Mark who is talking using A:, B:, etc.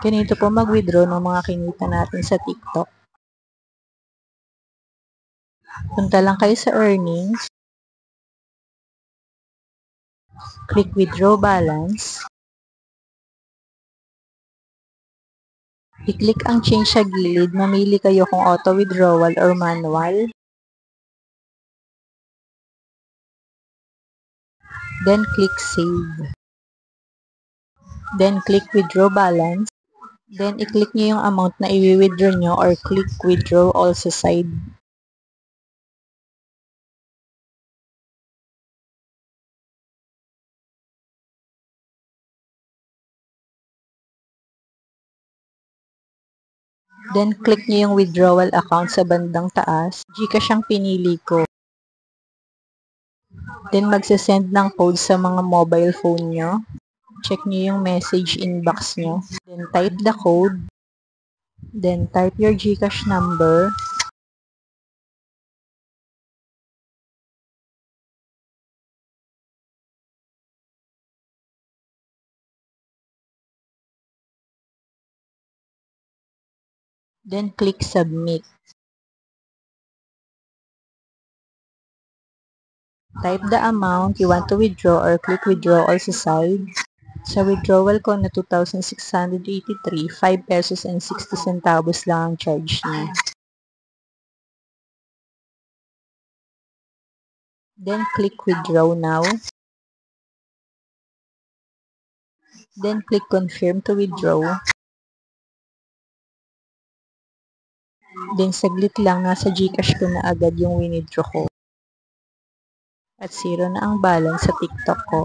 A: Ganito po mag-withdraw ng mga kinita natin sa TikTok. Punta lang kayo sa earnings. Click withdraw balance. I-click ang change sa gilid. Mamili kayo kung auto withdrawal or manual. Then click save. Then click withdraw balance. Then i-click nyo yung amount na i-withdraw nyo or click withdraw all sa side. Then click nyo yung withdrawal account sa bandang taas. GCash ang pinili ko. Then magsasend ng code sa mga mobile phone nyo. Check nyo yung message inbox nyo. Then type the code. Then type your GCash number. Then click submit. Type the amount you want to withdraw or click withdraw all sa side. Sa withdrawal ko na 2,683, 5 pesos and 60 centavos lang ang charge niya. Then click withdraw now. Then click confirm to withdraw. Then saglit lang, nasa GCash ko na agad yung winidraw ko. At zero na ang balance sa TikTok ko.